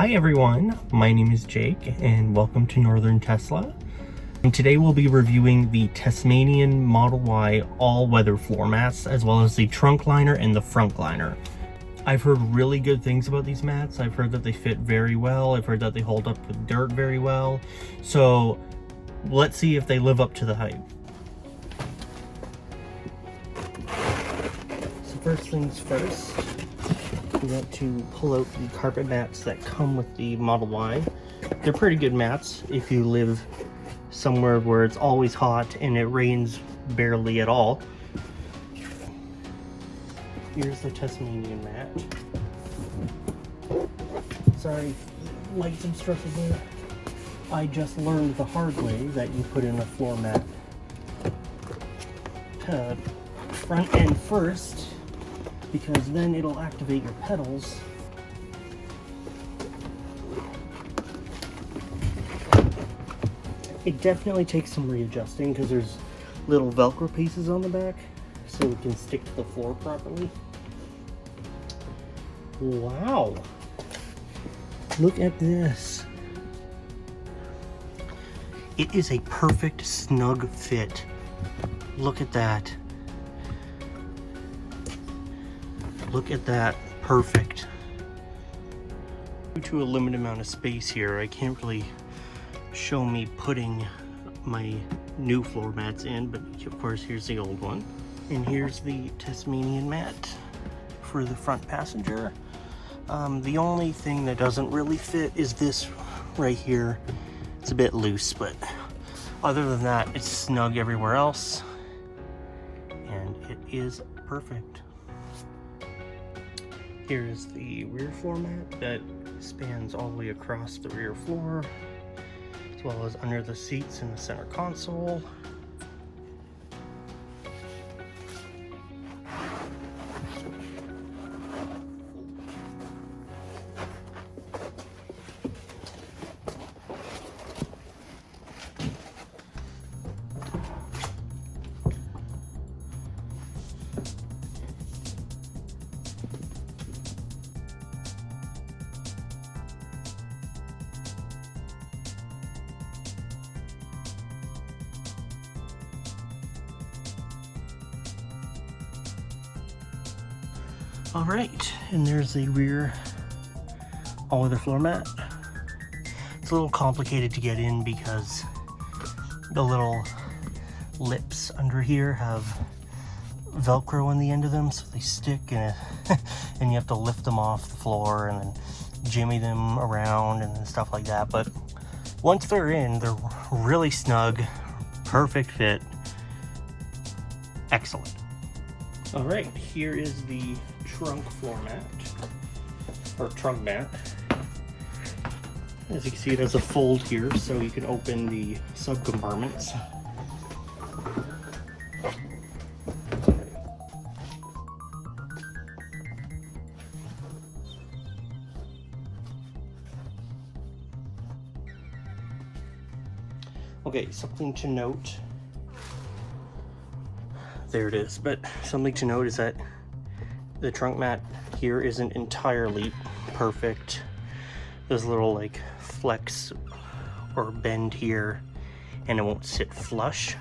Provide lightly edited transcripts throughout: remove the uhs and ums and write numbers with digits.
Hi everyone, my name is Jake and welcome to Northern Tesla. And today we'll be reviewing the Tesmanian Model Y all-weather floor mats as well as the trunk liner and the front liner. I've heard really good things about these mats. I've heard that they fit very well. I've heard that they hold up with dirt very well. So let's see if they live up to the hype. So first things first, we want to pull out the carpet mats that come with the Model Y. They're pretty good mats if you live somewhere where it's always hot and it rains barely at all. Here's the Tesmanian mat. Sorry, lights and stuff in there. I just learned the hard way that you put in a floor mat front end first, because then it'll activate your pedals. It definitely takes some readjusting because there's little Velcro pieces on the back so it can stick to the floor properly. Wow! Look at this. It is a perfect snug fit. Look at that. Look at that. Perfect. Due to a limited amount of space here, I can't really show me putting my new floor mats in, but of course here's the old one. And here's the Tesmanian mat for the front passenger. The only thing that doesn't really fit is this right here. It's a bit loose, but other than that, it's snug everywhere else. And it is perfect. Here is the rear floor mat that spans all the way across the rear floor, as well as under the seats in the center console. All right, and there's the rear all-weather floor mat. It's a little complicated to get in because the little lips under here have Velcro on the end of them, so they stick, and and you have to lift them off the floor and then jimmy them around and stuff like that. But once they're in, they're really snug, perfect fit, excellent. All right, here is the trunk floor mat, or trunk mat. As you can see, it has a fold here, so you can open the sub compartments. Okay, something to note. There it is, but something to note is that the trunk mat here isn't entirely perfect. There's a little like flex or bend here and it won't sit flush.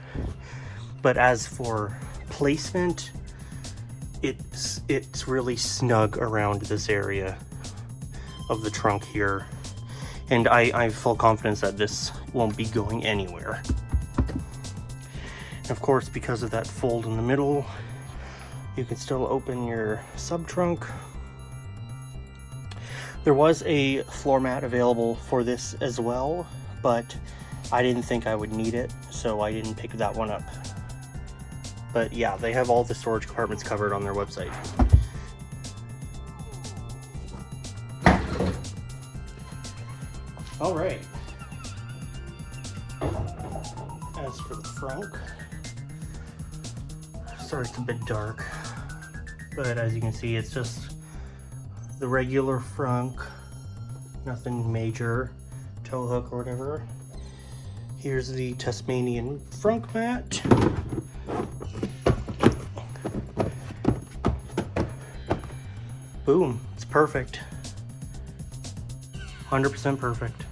But as for placement, it's really snug around this area of the trunk here. And I have full confidence that this won't be going anywhere. And of course, because of that fold in the middle, you can still open your sub trunk. There was a floor mat available for this as well, but I didn't think I would need it, so I didn't pick that one up. But yeah, they have all the storage compartments covered on their website. All right. As for the front, sorry it's a bit dark, but as you can see, it's just the regular frunk, nothing major, tow hook or whatever. Here's the Tesmanian frunk mat. Boom, it's perfect. 100% perfect.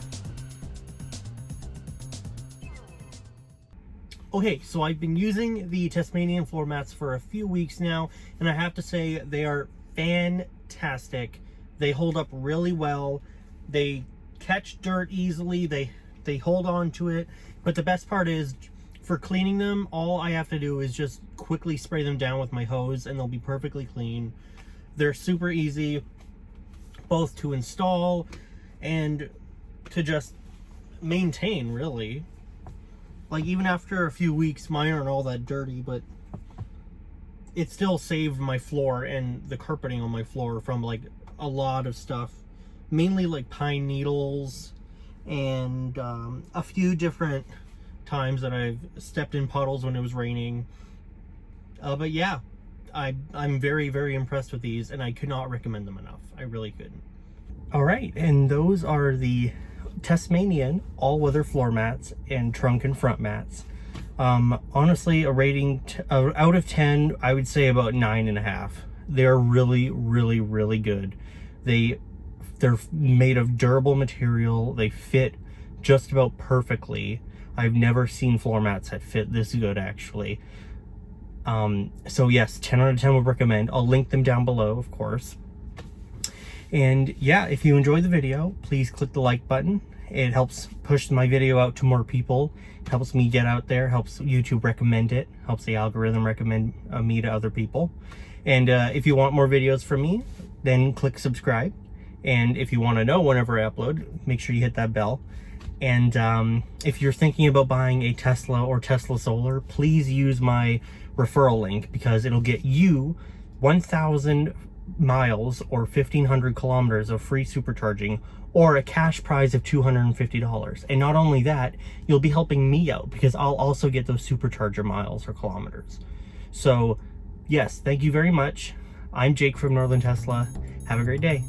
Okay, so I've been using the Tesmanian floor mats for a few weeks now, and I have to say they are fantastic. They hold up really well. They catch dirt easily. They hold on to it. But the best part is, for cleaning them, all I have to do is just quickly spray them down with my hose and they'll be perfectly clean. They're super easy both to install and to just maintain, really. Like, even after a few weeks, mine aren't all that dirty, but it still saved my floor and the carpeting on my floor from like a lot of stuff, mainly like pine needles and a few different times that I've stepped in puddles when it was raining. But yeah, I'm very, very impressed with these, and I could not recommend them enough. I really couldn't. All right, and those are the Tesmanian all-weather floor mats and trunk and front mats. Honestly, a rating out of 10, I would say about 9.5. They're really, really, really good. They're made of durable material. They fit just about perfectly. I've never seen floor mats that fit this good, actually. So yes, 10 out of 10 would recommend. I'll link them down below, of course. And yeah, if you enjoyed the video, please click the like button. It helps push my video out to more people. It helps me get out there, helps YouTube recommend it, helps the algorithm recommend me to other people. And if you want more videos from me, then click subscribe. And if you want to know whenever I upload, make sure you hit that bell. And if you're thinking about buying a Tesla or Tesla Solar, please use my referral link, because it'll get you 1,000 miles or 1,500 kilometers of free supercharging, or a cash prize of $250. And not only that, you'll be helping me out, because I'll also get those supercharger miles or kilometers. So yes, thank you very much. I'm Jake from Northern Tesla. Have a great day.